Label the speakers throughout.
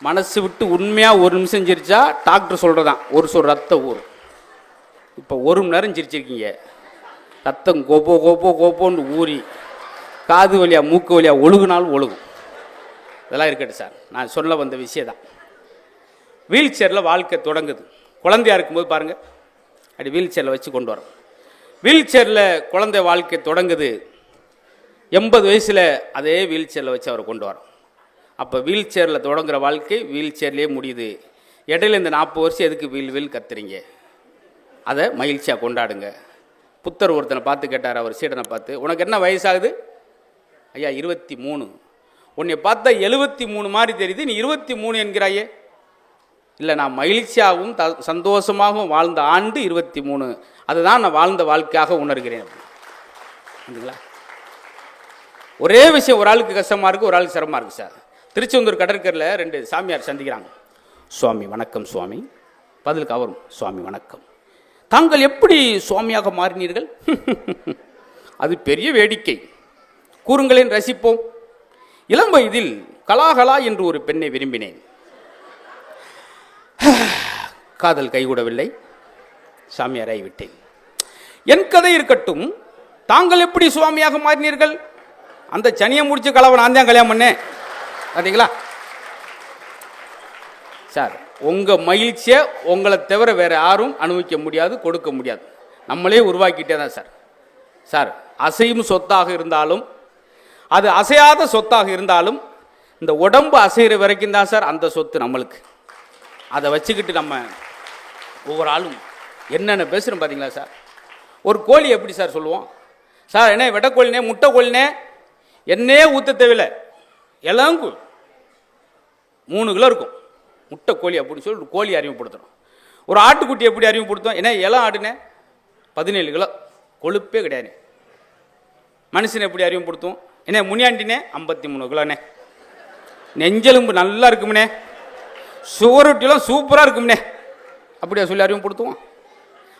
Speaker 1: மனசு விட்டு உண்மையாக ஒரு நிமிஷம் சிரிச்சா டாக்டர் சொல்கிறதான் ஒரு சொல் ரத்தம் ஊறும். இப்போ ஒரு மணி நேரம் சிரிச்சிருக்கீங்க, ரத்தம் கோப்போ கோப்போ கோப்போன்னு ஊறி காது வழியாக மூக்கு வழியாக ஒழுகுனாலும் ஒழுகும். இதெல்லாம் இருக்கட்டும் சார், நான் சொல்ல வந்த விஷயம் தான். வீல் சேரில் வாழ்க்கை தொடங்குது. குழந்தையா இருக்கும்போது பாருங்கள், அப்படி வீல் சேரில் வச்சு கொண்டு வரோம். வீல் சேரில் குழந்தை வாழ்க்கை தொடங்குது. 80 வயசில் அதே வீல் சேரில் வச்சு அவரை கொண்டு வரோம். அப்போ வீல் சேரில் தொடங்குற வாழ்க்கை வீல் சேர்லேயே முடியுது. இடையில இந்த 40 வருஷம் எதுக்கு வீல் வீல் கத்துறீங்க? அதை மகிழ்ச்சியாக கொண்டாடுங்க. புத்தர் ஒருத்தனை பார்த்து கேட்டார், அவர் சீடனை பார்த்து, உனக்கு என்ன வயசாகுது? ஐயா 23. உன்னை பார்த்தா 73 மாதிரி தெரியுது, நீ 23 என்கிறாயே. இல்லை, நான் மகிழ்ச்சியாகவும் சந்தோஷமாகவும் வாழ்ந்த ஆண்டு 23, அதுதான் நான் வாழ்ந்த வாழ்க்கையாக உணர்கிறேன். அப்படிங்களா? ஒரே விஷயம், ஒரு ஆளுக்கு கஷ்டமாக இருக்குது, ஒரு ஆளுக்கு சிரமமாக இருக்குது சார். திருச்செந்தூர் கடற்கரையில் 2 சாமியார் சந்திக்கிறாங்க. சுவாமி வணக்கம் சுவாமி. பதிலுக்கு அவரும் சுவாமி வணக்கம். தாங்கள் எப்படி சுவாமியாக மாறினீர்கள்? அது பெரிய வேடிக்கை, கூறுங்களேன், ரசிப்போம். இளம் வயதில் கலாகலா என்று ஒரு பெண்ணை விரும்பினேன். காதல் கைகூடவில்லை, சாமியாராகி விட்டேன். என் கதை இருக்கட்டும், தாங்கள் எப்படி சுவாமியாக மாறினீர்கள்? அந்த சனியை முடிச்சு கலவை நான் தான் கல்யாணம் பண்ணேன். பார்த்தீங்களா சார்? உங்கள் மகிழ்ச்சியை உங்களை தவிர வேறு யாரும் அனுபவிக்க முடியாது, கொடுக்க முடியாது. நம்மளே உருவாக்கிட்டே தான் சார். சார், அசையும் சொத்தாக இருந்தாலும், அது அசையாத சொத்தாக இருந்தாலும், இந்த உடம்பு அசைகிற வரைக்கும் தான் சார் அந்த சொத்து நம்மளுக்கு. அதை வச்சுக்கிட்டு நம்ம ஒவ்வொரு ஆளும் என்னென்ன பேசுகிறோம் பார்த்தீங்களா சார்? ஒரு கோழி எப்படி சார் சொல்லுவோம்? சார் என்ன வெட்டக்கோழினே, முட்டை கோழினே, என்னே ஊற்ற தேவையில்லை, எல்லாம் 3 கிலோ இருக்கும் முட்டை கோழி அப்படின்னு சொல்லி கோழி அறிமுகப்படுத்துகிறோம். ஒரு ஆட்டுக்குட்டி எப்படி அறிமுகப்படுத்தும்? ஏன்னா இளம் ஆடுனே 17 கிலோ, கொழுப்பே கிடையாது. மனுஷனை எப்படி அறிமுகப்படுத்துவோம்? என்ன முனியாண்டினே 53 கிலோண்ணே, நெஞ்செலும்பு நல்லா இருக்குமுனே, சுவரொட்டிலாம் சூப்பராக இருக்குமுனே, அப்படியா சொல்லி அறிமுகப்படுத்துவோம்?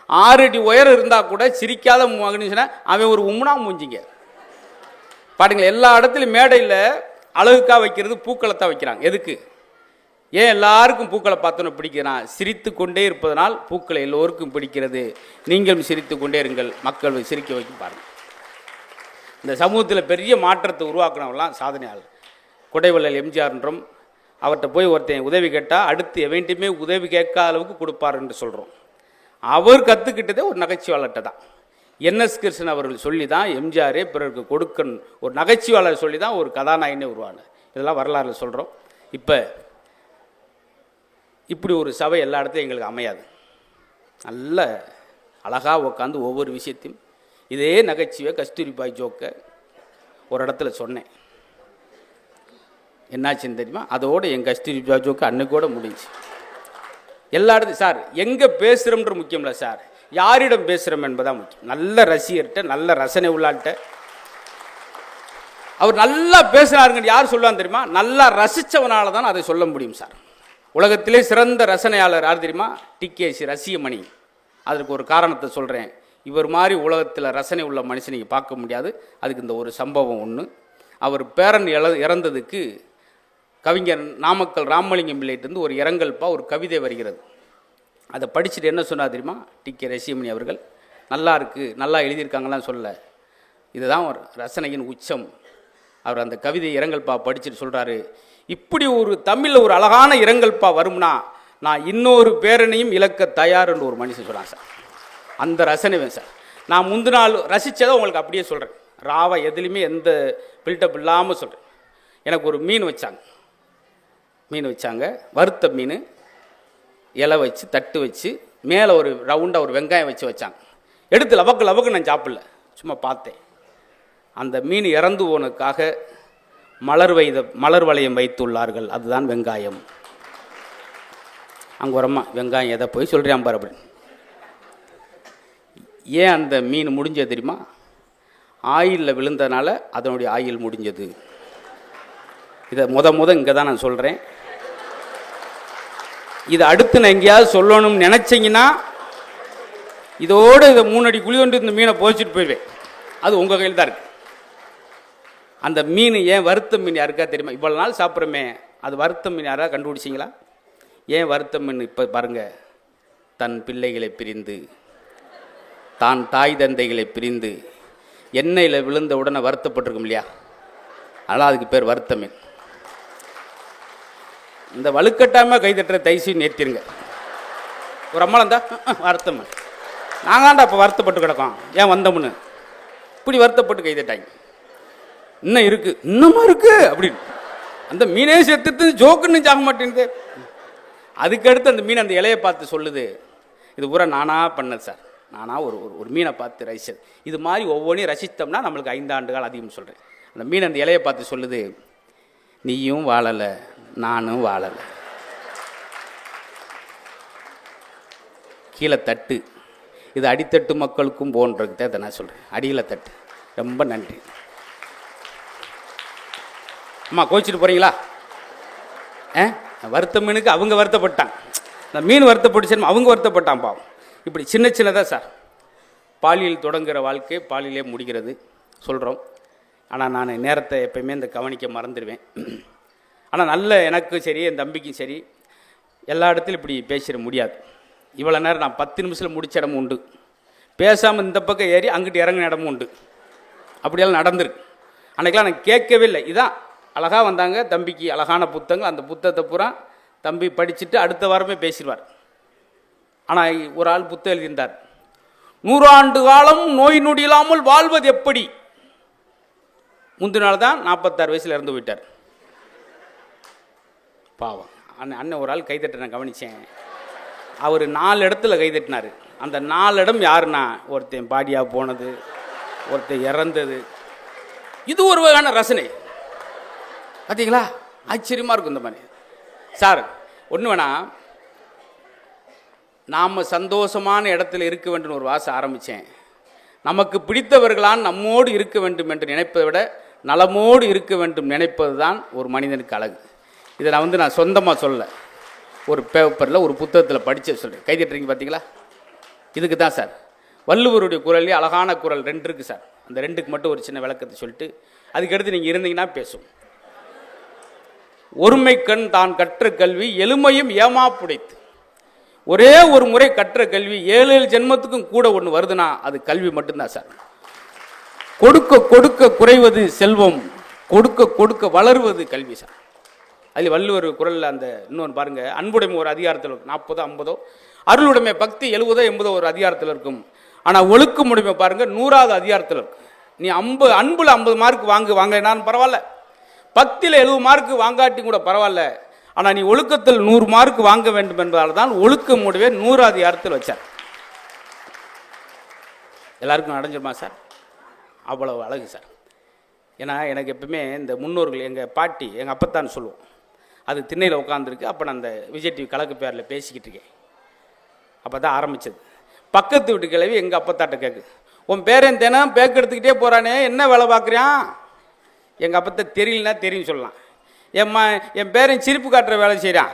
Speaker 1: 6 அடி உயரம் இருந்தால் கூட சிரிக்காத மகனுச்சுன்னா அவன் ஒரு உம்னா மூஞ்சிங்க. பாட்டுங்களேன், எல்லா இடத்துலையும் மேடையில் அழகுக்காக வைக்கிறது பூக்களத்தான் வைக்கிறாங்க. எதுக்கு? ஏன் எல்லாருக்கும் பூக்களை பார்த்தோன்னு பிடிக்கிறான்? சிரித்து கொண்டே இருப்பதனால் பூக்களை எல்லோருக்கும் பிடிக்கிறது. நீங்களும் சிரித்து கொண்டே இருங்கள், மக்கள் சிரிக்க வைக்கும் பாருங்கள். இந்த சமூகத்தில் பெரிய மாற்றத்தை உருவாக்குனவெல்லாம் சாதனையாளர். குடைவள்ளல் எம்ஜிஆர்ன்றோம். அவர்கிட்ட போய் ஒருத்தன் உதவி கேட்டால் அடுத்து எவன்ட்டுமே உதவி கேட்காத அளவுக்கு கொடுப்பார் என்று சொல்கிறோம். அவர் கற்றுக்கிட்டதே ஒரு நகைச்சுவாளர்கிட்ட தான். NS கிருஷ்ணன் அவர்கள் சொல்லி தான் எம்ஜிஆரே பிறருக்கு கொடுக்கணும், ஒரு நகைச்சுவாளர் சொல்லி தான் ஒரு கதாநாயகனே உருவானார். இதெல்லாம் வரலாறுல சொல்கிறோம். இப்போ இப்படி ஒரு சபை எல்லா இடத்துலையும் எங்களுக்கு அமையாது. நல்ல அழகாக உட்காந்து ஒவ்வொரு விஷயத்தையும் இதே நகைச்சுவை கஸ்தூரிபாய் ஜோக்கை ஒரு இடத்துல சொன்னேன். என்னாச்சுன்னு தெரியுமா? அதோடு என் கஸ்தூரிபாய் ஜோக்கு அன்னைக்கோட முடிஞ்சு. எல்லா இடத்தையும் சார் எங்கே பேசுகிறோம்ன்ற முக்கியம் இல்லை சார், யாரிடம் பேசுகிறோம் என்பதான் முக்கியம். நல்ல ரசிகர்கிட்ட, நல்ல ரசனை உள்ளாட்ட அவர் நல்லா பேசுகிறாருங்க யார் சொல்லுவான்னு தெரியுமா? நல்லா ரசித்தவனால தான் அதை சொல்ல முடியும் சார். உலகத்திலே சிறந்த ரசனையாளர் யார் தெரியுமா? TKC ரசிகமணி. அதற்கு ஒரு காரணத்தை சொல்கிறேன். இவர் மாதிரி உலகத்தில் ரசனை உள்ள மனுஷன் நீங்கள் பார்க்க முடியாது. அதுக்கு இந்த ஒரு சம்பவம் ஒன்று. அவர் பேரன் இறந்ததுக்கு கவிஞர் நாமக்கல் ராமலிங்கம் பிள்ளைகிட்டேருந்து ஒரு இரங்கல்ப்பா ஒரு கவிதை வருகிறது. அதை படிச்சுட்டு என்ன சொன்னார் தெரியுமா? TK ரசிகமணி அவர்கள், நல்லா இருக்குது, நல்லா எழுதியிருக்காங்களாம் சொல்ல, இதுதான் ஒரு ரசனையின் உச்சம். அவர் அந்த கவிதை இரங்கல்ப்பா படிச்சுட்டு சொல்கிறாரு, இப்படி ஒரு தமிழில் ஒரு அழகான இரங்கல்ப்பா வரும்னா நான் இன்னொரு பேரனையும் இழக்க தயார்ன்னு ஒரு மனுஷன் சொல்கிறான் சார். அந்த ரசனை வேணும் சார். நான் முந்தின நாள் ரசித்ததை உங்களுக்கு அப்படியே சொல்கிறேன். ராவா எதுலேயுமே எந்த பில்டப் இல்லாமல் சொல்கிறேன். எனக்கு ஒரு மீன் வச்சாங்க, வறுத்த மீன், இலை வச்சு தட்டு வச்சு மேலே ஒரு ரவுண்டாக ஒரு வெங்காயம் வச்சாங்க. எடுத்து லவக்கு நான் சாப்பிடல, சும்மா பார்த்தேன். அந்த மீன் இறந்து போனதுக்காக மலர் வளையம் வைத்துள்ளார்கள், அதுதான் வெங்காயம். அங்கே வரம்மா வெங்காயம் எதை போய் சொல்கிறான் பாரு அப்படின்னு. ஏன் அந்த மீன் முடிஞ்சது தெரியுமா? ஆயிலில் விழுந்ததுனால அதனுடைய ஆயில் முடிஞ்சது. இதை முத இங்கே தான் நான் சொல்கிறேன். இதை அடுத்து நான் எங்கேயாவது சொல்லணும்னு நினச்சிங்கன்னா இதோடு இதை 3 அடி குழி கொண்டு இந்த மீனை போச்சுட்டு போயிடுவேன். அது உங்கள் கையில் தான் இருக்குது. அந்த மீன் ஏன் வறுத்த மீன் யாருக்கா தெரியுமா? இவ்வளோ நாள் சாப்பிட்றோமே, அது வறுத்த மீன் யாராவது கண்டுபிடிச்சிங்களா? ஏன் வறுத்த மீன்? இப்போ பாருங்கள், தன் பிள்ளைகளை பிரிந்து, தான் தாய் தந்தைகளை பிரிந்து எண்ணெயில் விழுந்த உடனே வருத்தப்பட்டிருக்கும் இல்லையா? அதனால் அதுக்கு பேர் வறுத்த மீன். இந்த வலுக்கட்டாமல் கைதட்டுற தைசி நேர்த்திருங்க. ஒரு அம்மாளம் தான் வறுத்த மீன், நாங்காண்டா இப்போ வருத்தப்பட்டு கிடக்கோம் ஏன் வந்தோம்னு இப்படி வருத்தப்பட்டு கைதட்டாங்க. இன்னும் இருக்குது, இன்னமும் இருக்குது அப்படின்னு. அந்த மீனே சேர்த்துட்டு ஜோக்குன்னு சாக மாட்டேங்குது. அதுக்கடுத்து அந்த மீன் அந்த இலையை பார்த்து சொல்லுது, இது பூரா நானாக பண்ணது சார், நானாக ஒரு மீனை பார்த்து ரசிச்சது. இது மாதிரி ஒவ்வொன்றையும் ரசித்தோம்னா நம்மளுக்கு 5 ஆண்டுகள் அதிகம் சொல்கிறேன். அந்த மீன் அந்த இலையை பார்த்து சொல்லுது, நீயும் வாழலை நானும் வாழலை, கீழே தட்டு. இது அடித்தட்டு மக்களுக்கும் போன்றதை அதை நான் சொல்கிறேன். அடியில் தட்டு. ரொம்ப நன்றி. அம்மா கோச்சிட்டு போகிறீங்களா? வருத்த மீனுக்கு அவங்க வருத்தப்பட்டாங்க, இந்த மீன் வருத்தப்பட்டுச்சு, அவங்க வருத்தப்பட்டான் பாவம். இப்படி சின்ன சின்னதாக சார் பாலியல் தொடங்குகிற வாழ்க்கை பாலியலே முடிகிறது சொல்கிறோம். ஆனால் நான் நேரத்தை எப்பயுமே இந்த கவனிக்க மறந்துடுவேன். ஆனால் நல்ல எனக்கும் சரி என் தம்பிக்கும் சரி எல்லா இடத்துலையும் இப்படி பேசிட முடியாது. இவ்வளோ நேரம் நான் 10 நிமிஷத்தில் முடிச்ச இடமும் உண்டு, பேசாமல் இந்த பக்கம் ஏறி அங்கிட்டு இறங்கின இடமும் உண்டு. அப்படியெல்லாம் நடந்திருக்கு. அன்றைக்கெலாம் நான் கேட்கவே இல்லை. இதான் அழகாக வந்தாங்க, தம்பிக்கு அழகான புத்தகங்கள், அந்த புத்தகத்தை பூரா தம்பி படிச்சுட்டு அடுத்த வாரமே பேசிடுவார். ஆனால் ஒரு ஆள் புத்தகம் எழுதியிருந்தார், 100 ஆண்டு காலம் நோய் நொடி இல்லாமல் வாழ்வது எப்படி. முந்தின நாள் தான் 46 வயசில் இறந்து போயிட்டார் பாவம். அண்ணன் ஒரு ஆள் கைதட்ட நான் கவனித்தேன். அவர் 4 இடத்துல கைதட்டினார். அந்த 4 இடம் யாருன்னா, ஒருத்தன் பாடியாக போனது, ஒருத்தன் இறந்தது. இது ஒரு வகையான ரசனை பார்த்தீங்களா? ஆச்சரியமாக இருக்கும் இந்த மாதிரி. சார் ஒன்று வேணா, நாம் சந்தோஷமான இடத்துல இருக்க வேண்டும் ஒரு வாசம் ஆரம்பித்தேன். நமக்கு பிடித்தவர்களால் நம்மோடு இருக்க வேண்டும் என்று நினைப்பதை விட நலமோடு இருக்க வேண்டும் நினைப்பது தான் ஒரு மனிதனுக்கு அழகு. இதை நான் சொந்தமாக சொல்ல, ஒரு பேப்பரில் ஒரு புத்தகத்தில் படித்து சொல்கிறேன். கைதட்டுறீங்க பார்த்தீங்களா? இதுக்கு தான் சார் வள்ளுவருடைய குரல்லே அழகான குரல் 2 இருக்குது சார். அந்த 2க்கு மட்டும் ஒரு சின்ன விளக்கத்தை சொல்லிட்டு அதுக்கடுத்து நீங்கள் இருந்தீங்கன்னா பேசும். ஒருமை கண் தான் கற்ற கல்வி எளிமையும் ஏமா புடைத்து. ஒரே ஒரு முறை கற்ற கல்வி 7 ஜென்மத்துக்கும் கூட ஒன்று வருதுன்னா அது கல்வி மட்டும்தான் சார். கொடுக்க கொடுக்க குறைவது செல்வம், கொடுக்க கொடுக்க வளருவது கல்வி சார். அதில் வள்ளுவர் குரலில் அந்த இன்னொன்று பாருங்கள், அன்புடைமை ஒரு அதிகாரத்தில் இருக்கும் 40 50, அருளுடைமை பக்தி 70 80 ஒரு அதிகாரத்தில் இருக்கும். ஆனால் ஒழுக்கமுடைமை பாருங்கள் 100வது அதிகாரத்தில் இருக்கும். நீ அன்புல 50 மார்க் வாங்கினான்னு பரவாயில்ல, பக்தியில் 70 மார்க் வாங்காட்டி கூட பரவாயில்ல, ஆனால் நீ ஒழுக்கத்தில் 100 மார்க் வாங்க வேண்டும் என்பதால் தான் ஒழுக்கமுடையவே 100வது அதிகாரத்தில் வச்சார். எல்லாருக்கும் அடைஞ்சிருமா சார்? அவ்வளவு அழகு சார். ஏன்னா எனக்கு எப்பவுமே இந்த முன்னோர்கள், எங்கள் பாட்டி எங்கள் அப்பத்தான் சொல்லுவோம், அது திண்ணையில் உட்காந்துருக்கு. அப்போ நான் அந்த விஜய் டிவி கலக்கு பேரில் பேசிக்கிட்டு இருக்கேன். அப்போ தான் ஆரம்பித்தது. பக்கத்து வீட்டு கிழவி எங்கள் அப்பத்தாட்ட கேட்கு, உன் பேரன் தினம் பேக்கு எடுத்துக்கிட்டே போகிறானே, என்ன வேலை பார்க்குறான்? எங்கள் அப்பத்தை தெரியலனா தெரியும் சொல்லலாம். என் பேரன் சிரிப்பு காட்டுற வேலை செய்கிறான்.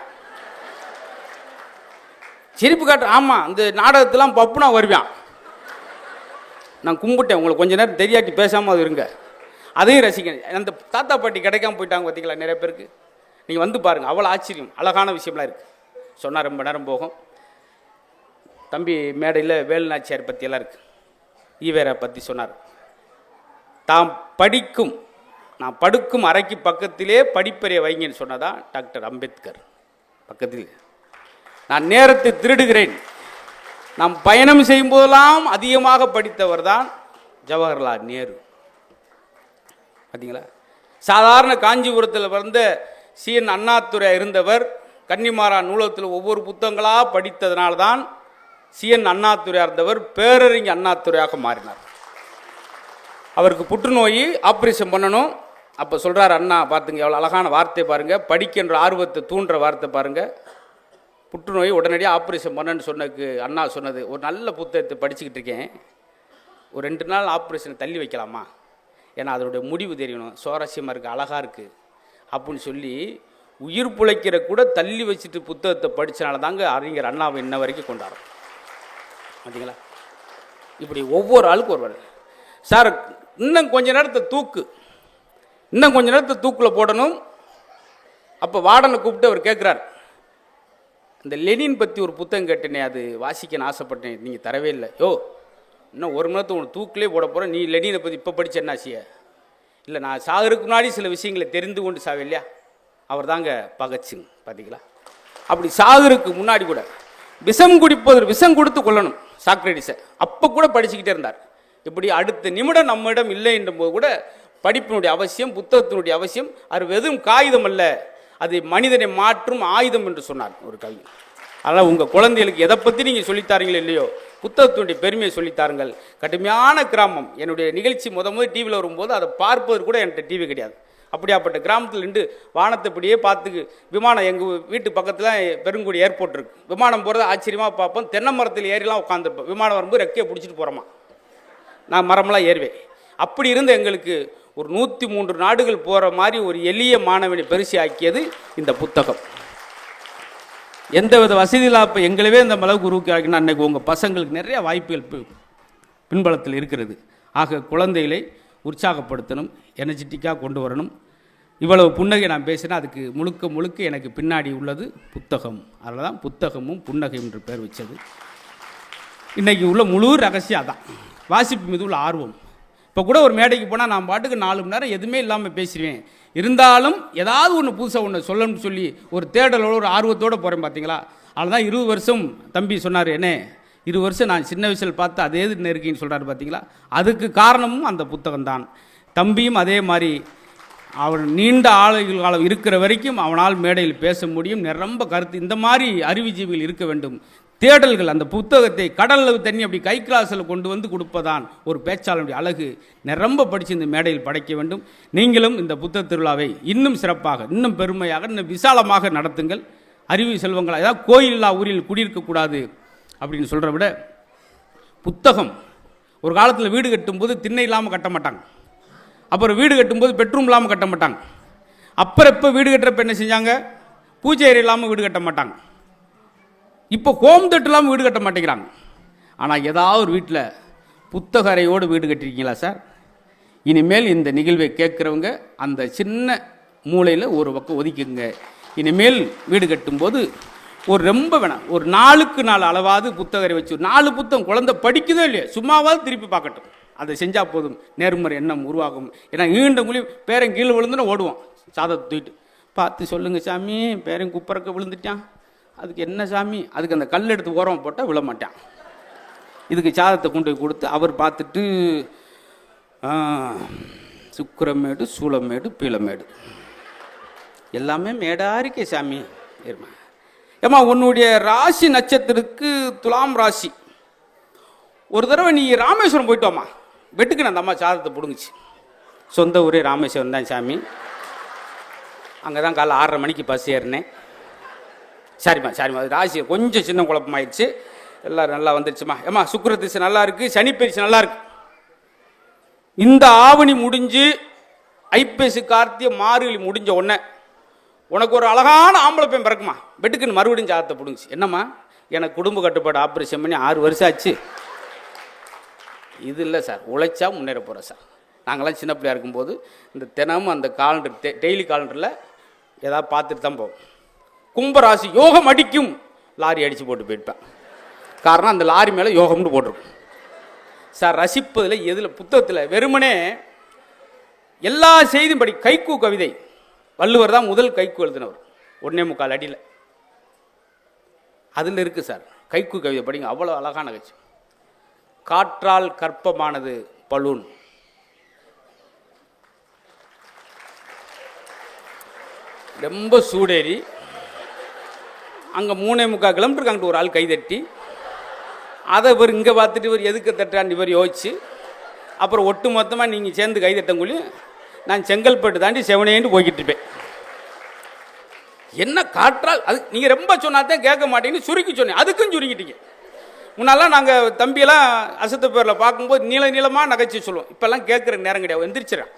Speaker 1: சிரிப்பு காட்டுற, ஆமாம், இந்த நாடகத்தெல்லாம் பப்புனா வருவான். நான் கும்பிட்டேன், உங்களுக்கு கொஞ்ச நேரம் தெரியாட்டி பேசாமல் அது இருங்க, அதையும் ரசிக்கணும். அந்த தாத்தா பாட்டி கிடைக்காம போயிட்டாங்க பார்த்தீங்களா நிறைய பேருக்கு. நீங்கள் வந்து பாருங்கள், அவ்வளோ ஆச்சரியம், அழகான விஷயம்லாம் இருக்குது. சொன்னால் ரொம்ப நேரம் போகும். தம்பி மேடையில் வேலுநாச்சியார் பற்றியெல்லாம் இருக்குது. ஈவேரா பற்றி சொன்னார். தாம் படிக்கும், நான் படுக்கும் அறைக்கு பக்கத்திலே படிப்பறையை வைங்கன்னு சொன்னதான் டாக்டர் அம்பேத்கர். பக்கத்தில் நான் நேரத்தை திருடுகிறேன், நாம் பயணம் செய்யும் போதெல்லாம் அதிகமாக படித்தவர் தான் ஜவஹர்லால் நேரு. பார்த்தீங்களா? சாதாரண காஞ்சிபுரத்தில் வந்த சிஎன் அண்ணாதுரை இருந்தவர் கன்னிமாரா நூலகத்தில் ஒவ்வொரு புத்தகங்களாக படித்ததனால்தான் சிஎன் அண்ணாதுரையாக இருந்தவர் பேரறிஞர் அண்ணாதுரையாக மாறினார். அவருக்கு புற்றுநோய் ஆப்ரேஷன் பண்ணணும். அப்போ சொல்கிறார் அண்ணா, பார்த்துங்க எவ்வளோ அழகான வார்த்தை பாருங்கள், படிக்கின்ற ஆர்வத்தை தூண்டுற வார்த்தை பாருங்கள். புற்றுநோய் உடனடியாக ஆப்ரேஷன் பண்ணன்னு சொன்னதுக்கு அண்ணா சொன்னது, ஒரு நல்ல புத்தகத்தை படிச்சுக்கிட்டு இருக்கேன், ஒரு 2 நாள் ஆப்ரேஷனை தள்ளி வைக்கலாமா, ஏன்னா அதனுடைய முடிவு தெரியணும், சுவாரஸ்யமாக இருக்குது, அழகாக இருக்குது அப்படின்னு சொல்லி உயிர் பிழைக்கிற கூட தள்ளி வச்சுட்டு புத்தகத்தை படித்தனால தாங்க அறிஞர் அண்ணாவை இன்ன வரைக்கும் கொண்டாடும். பார்த்தீங்களா? இப்படி ஒவ்வொரு ஆளுக்கும் ஒரு சார் இன்னும் கொஞ்ச நேரத்தை தூக்கு, இன்னும் கொஞ்ச நேரத்தை தூக்கில் போடணும். அப்போ வார்டனை கூப்பிட்டு அவர் கேட்குறார், இந்த லெனின் பற்றி ஒரு புத்தகம் கேட்டேனே, அது வாசிக்கன்னு ஆசைப்பட்டேன், நீங்கள் தரவே இல்லை. யோ, இன்னும் ஒரு மணி நேரத்தை உனக்கு தூக்கிலே போட போகிறேன், நீ லெனினை பற்றி இப்போ படித்த என்ன ஆசிய? இல்லை, நான் சாகருக்கு முன்னாடி சில விஷயங்களை தெரிந்து கொண்டு சாவே இல்லையா? அவர் தாங்க பகத்சிங். பார்த்தீங்களா? அப்படி சாகருக்கு முன்னாடி கூட விஷம் குடிப்பது, விஷம் கொடுத்து கொள்ளணும் சாக்ரட்டிஸை, அப்போ கூட படிச்சுக்கிட்டே இருந்தார். இப்படி அடுத்த நிமிடம் நம்மிடம் இல்லை என்ற போது கூட படிப்பினுடைய அவசியம், புத்தகத்தினுடைய அவசியம். அது வெறும் காகிதம் அல்ல, அது மனிதனை மாற்றும் ஆயுதம் என்று சொன்னார் ஒரு கவி. அதனால் உங்கள் குழந்தைகளுக்கு எதை பற்றி நீங்கள் சொல்லித்தாருங்களோ இல்லையோ, புத்தகத்தினுடைய பெருமையை சொல்லித்தாருங்கள். கடுமையான கிராமம். என்னுடைய நிகழ்ச்சி முதல் டிவியில் வரும்போது அதை பார்ப்பது கூட என்கிட்ட டிவி கிடையாது. அப்படியாப்பட்ட கிராமத்தில் நின்று வானத்தை இப்படியே பார்த்துக்கு, விமானம் எங்கள் வீட்டு பக்கத்தில் பெருங்குடி ஏர்போர்ட் இருக்குது, விமானம் போகிறத ஆச்சரியமாக பார்ப்போம். தென்னை மரத்தில் ஏறிலாம் உட்காந்துருப்போம். விமானம் வரும்போது ரெக்கையை பிடிச்சிட்டு போகிறோமா, நான் மரமெல்லாம் ஏறுவேன். அப்படி இருந்து எங்களுக்கு ஒரு 103 நாடுகள் போகிற மாதிரி ஒரு எளிய மாணவனை பரிசு ஆக்கியது இந்த புத்தகம். எந்தவித வசதி இல்லாப்ப எங்களவே இந்த அளவுக்கு உருவாக்கினா அன்றைக்கு உங்கள் பசங்களுக்கு நிறைய வாய்ப்புகள் பின்பலத்தில் இருக்கிறது. ஆக குழந்தைகளை உற்சாகப்படுத்தணும், எனர்ஜெட்டிக்காக கொண்டு வரணும். இவ்வளவு புன்னகை நான் பேசினா அதுக்கு முழுக்க முழுக்க எனக்கு பின்னாடி உள்ளது புத்தகம். அதில் தான் புத்தகமும் புன்னகையும் என்று பேர் வச்சது. இன்றைக்கி உள்ள முழு ரகசியம் அதான், வாசிப்பு மீது உள்ள ஆர்வம். இப்போ கூட ஒரு மேடைக்கு போனால் நான் பாட்டுக்கு 4 மணி நேரம் எதுவுமே இல்லாமல் பேசிடுவேன். இருந்தாலும் ஏதாவது ஒன்று புதுசாக ஒன்று சொல்லணும்னு சொல்லி ஒரு தேடலோடு ஒரு ஆர்வத்தோடு போகிறேன். பார்த்தீங்களா? அதில் தான் 20 வருஷம் தம்பி சொன்னார், என்ன 20 வருஷம் நான் சின்ன வயசில் பார்த்து அதே இருக்கேன்னு சொல்கிறாரு. பார்த்தீங்களா? அதுக்கு காரணமும் அந்த புத்தகம்தான். தம்பியும் அதே மாதிரி அவன் நீண்ட காலம் இருக்கிற வரைக்கும் அவனால் மேடையில் பேச முடியும். நிரம்ப கருத்து இந்த மாதிரி அறிவுஜீவிகள் இருக்க வேண்டும். தேடல்கள், அந்த புத்தகத்தை கடலில் தண்ணி அப்படி கை கிளாஸில் கொண்டு வந்து கொடுப்பதான் ஒரு பேச்சாளனுடைய அழகு. நிரம்ப படித்து இந்த மேடையில் படைக்க வேண்டும். நீங்களும் இந்த புத்தக திருவிழாவை இன்னும் சிறப்பாக, இன்னும் பெருமையாக, இன்னும் விசாலமாக நடத்துங்கள். அறிவு செல்வங்கள், ஏதாவது கோயில் இல்லா ஊரில் குடியிருக்கக்கூடாது அப்படின்னு சொல்கிற விட, புத்தகம் ஒரு காலத்தில் வீடு கட்டும்போது திண்ணை இல்லாமல் கட்ட மாட்டாங்க. அப்புறம் வீடு கட்டும்போது பெட்ரூம் இல்லாமல் கட்ட மாட்டாங்க. அப்புறம் இப்போ வீடு கட்டுறப்ப என்ன செஞ்சாங்க, பூஜை அறை இல்லாமல் வீடு கட்ட மாட்டாங்க. இப்போ ஹோம் தேட்டர் இல்லாமல் வீடு கட்ட மாட்டேங்கிறாங்க. ஆனால் ஏதாவது ஒரு வீட்டில் புத்தக அறையோடு வீடு கட்டிருக்கீங்களா சார்? இனிமேல் இந்த நிகழ்வை கேட்குறவங்க அந்த சின்ன மூலையில் ஒரு பக்கம் ஒதுக்குங்க. இனிமேல் வீடு கட்டும்போது ஒரு ரொம்ப வேணாம், ஒரு 4க்கு 4 அளவாவது புத்தகரை வச்சு 4 புத்தகம் குழந்தை படிக்குதோ இல்லையோ சும்மாவாவது திருப்பி பார்க்கட்டும். அதை செஞ்சால் போதும், நேர்மறை எண்ணம் உருவாகும். ஏன்னா ஈண்ட மொழி பேரன் கீழே விழுந்துன்னு ஓடுவோம், சாதத்தை தூக்கிட்டு. பார்த்து சொல்லுங்கள் சாமி, பேரன் குப்பறக்க விழுந்துட்டான், அதுக்கு என்ன சாமி? அதுக்கு அந்த கல் எடுத்து ஓரம் போட்டால் விழ மாட்டான். இதுக்கு சாதத்தை கொண்டு போய் கொடுத்து அவர் பார்த்துட்டு சுக்கிரமேடு, சூளமேடு, பீளமேடு எல்லாமே மேடாக இருக்கே சாமி. ஏமா உன்னுடைய ராசி நட்சத்திரத்துக்கு துலாம் ராசி. ஒரு தடவை நீ ராமேஸ்வரம் போயிட்டு வாமா. வெட்டுக்கு அந்த அம்மா சாதத்தை பிடுங்குச்சு. சொந்த ஊரே ராமேஸ்வரம் தான் சாமி. அங்கே தான் காலைல 6:30 மணிக்கு பஸ் ஏறினேன். சரிம்மா சரிம்மா, அது ராசி கொஞ்சம் சின்ன குழப்பமாயிடுச்சு. எல்லோரும் நல்லா வந்துருச்சுமா. ஏம்மா சுக்கிர திசை நல்லா இருக்குது, சனி பயிற்சி நல்லா இருக்கு. இந்த ஆவணி முடிஞ்சு ஐப்பசி கார்த்திகை மார்கழி முடிஞ்ச உடனே உனக்கு ஒரு அழகான ஆம்பளை பையன் பிறக்குமா. வெட்டுக்குன்னு மறுபடியும் சாதத்தை பிடுங்குச்சு. என்னம்மா, எனக்கு குடும்ப கட்டுப்பாடு ஆப்ரேஷன் பண்ணி 6 வருஷம் ஆச்சு. இது இல்லை சார், உழைச்சா முன்னேற போகிறேன் சார். நாங்களாம் சின்ன பிள்ளையா இருக்கும்போது இந்த தினமும் அந்த காலண்டர், டெய்லி காலண்டரில் ஏதாவது பார்த்துட்டு தான் போவோம். கும்பராசி யோகம் அடிக்கும், லாரி அடித்து போட்டு போயிட்டேன். காரணம் அந்த லாரி மேலே யோகம்னு போட்டிருக்கும் சார். ரசிப்பதில் எதில் புத்தகத்தில் வெறுமனே எல்லா செய்தியும் படி. கைக்கூ கவிதை, வள்ளுவர் தான் முதல் கைக்கூ எழுதினவர், 1.25 அடியில். அதில் இருக்குது சார் கைக்கூ கவிதை, படிங்க, அவ்வளோ அழகான கட்சி. காற்றால் கற்பமானது பலூன், ரொம்ப சூடேறி அங்கே 3.25 கிலோமீட்டருக்கு அங்கிட்டு ஒரு ஆள் கைதட்டி, அதை இவர் இங்கே பார்த்துட்டு இவர் எதுக்கு தட்டான்னு இவர் யோசிச்சு, அப்புறம் ஒட்டு மொத்தமாக நீங்கள் சேர்ந்து கைதட்டங்குள்ளி நான் செங்கல்பட்டு தாண்டி செவனேன்னு போய்கிட்டு இருப்பேன். என்ன காற்றால், அது நீங்கள் ரொம்ப சொன்னாதான் கேட்க மாட்டேங்கன்னு சுருக்கி சொன்னேன், அதுக்கும் சுருக்கிட்டீங்க. முன்னாலாம் நாங்கள் தம்பியெல்லாம் அசத்து பேரில் பார்க்கும்போது நீளமாக நகைச்சி சொல்லுவோம். இப்போல்லாம் கேட்குற நேரம் கிடையாது, எந்திரிச்சிடறேன்.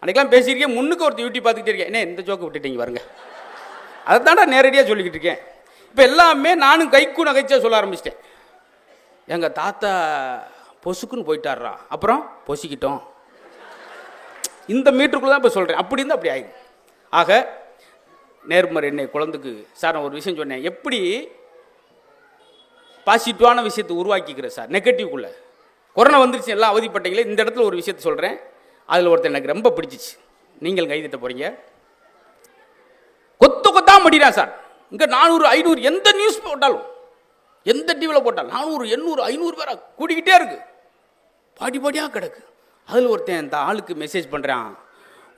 Speaker 1: அன்றைக்கெல்லாம் பேசியிருக்கேன், முன்னுக்கு ஒருத்தர் யூடியூப் பார்த்துக்கிட்டே இருக்கேன், என்ன இந்த ஜோக்கை விட்டுட்டீங்க பாருங்க, அதை தாண்டா நேரடியாக சொல்லிக்கிட்டு இருக்கேன். இப்போ எல்லாமே நானும் கைக்கு நகைச்சா சொல்ல ஆரம்பிச்சிட்டேன். எங்கள் தாத்தா பொசுக்குன்னு போயிட்டாரா, அப்புறம் பொசிக்கிட்டோம். இந்த மீட்டருக்குள்ளே தான் இப்போ சொல்கிறேன். அப்படி இருந்தால் அப்படி ஆகிடும். ஆக நேர்மறை என்னை குழந்தைக்கு சார் நான் ஒரு விஷயம் சொன்னேன், எப்படி பாசிட்டிவான விஷயத்தை உருவாக்கிக்கிறேன் சார் நெகட்டிவ்க்குள்ளே. கொரோனா வந்துருச்சு, எல்லாம் அவதிப்பட்டீங்களே. இந்த இடத்துல ஒரு விஷயத்தை சொல்கிறேன், அதில் ஒருத்தர் எனக்கு ரொம்ப பிடிச்சிச்சு, நீங்கள் கைதிட்ட போகிறீங்க. கொத்தா மடிறான் சார். இங்கே 400 500 எந்த நியூஸ் போட்டாலும், எந்த டிவியில் போட்டாலும் 400 800 500 பேரா கூடிக்கிட்டே இருக்கு, பாடியாக கிடக்கு. அதில் ஒருத்தன் இந்த ஆளுக்கு மெசேஜ் பண்ணுறான்,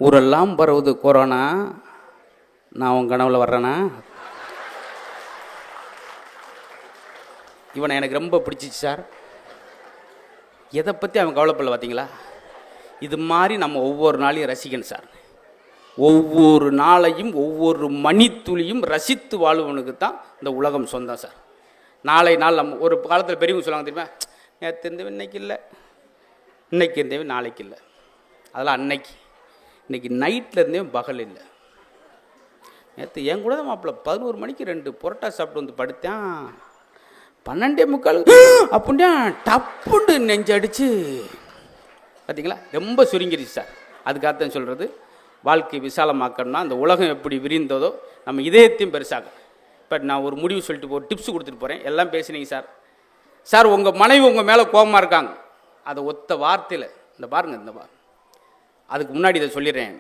Speaker 1: ஊரெல்லாம் பரவுது கொரோனா, நான் உன் கனவுல வர்றேனா. இவனை எனக்கு ரொம்ப பிடிச்சிச்சு சார். எதை பற்றி அவன் கவலைப்படல பார்த்தீங்களா. இது மாதிரி நம்ம ஒவ்வொரு நாளையும் ரசிக்கணும் சார். ஒவ்வொரு நாளையும் ஒவ்வொரு மணித்துளியும் ரசித்து வாழ்வனுக்கு தான் இந்த உலகம் சொந்தம் சார். நாளை நாள் நம்ம ஒரு காலத்தில் பெரியவங்க சொல்லுவாங்க தெரியுமா, நேற்று இருந்தவன் இன்னைக்கு இல்லை, இன்னைக்கு இருந்தவன் நாளைக்கு இல்லை. அதெல்லாம் அன்னைக்கு. இன்னைக்கு நைட்டில் இருந்தவன் பகல் இல்லை. நேற்று என் கூட தான் மாப்பிள்ள 11 மணிக்கு 2 புரோட்டா சாப்பிட்டு வந்து படுத்தேன், 12:45 அப்படின்னா டப்புண்டு நெஞ்சடிச்சு. பார்த்தீங்களா, ரொம்ப சுருங்கிடுச்சு சார். அதுக்காகத்தான் சொல்கிறது, வாழ்க்கை விசாலமாக்கணும்னா அந்த உலகம் எப்படி விரிந்ததோ நம்ம இதயத்தையும் பெருசாக. இப்போ நான் ஒரு முடிவு சொல்லிட்டு ஒரு டிப்ஸ் கொடுத்துட்டு போகிறேன், எல்லாம் பேசுனீங்க சார். சார் உங்கள் மனைவி உங்கள் மேலே கோபமாக இருக்காங்க, அதை ஒத்த வார்த்தையில் இந்த பாருங்கள், இந்த அதுக்கு முன்னாடி இதை சொல்லிடுறேன்.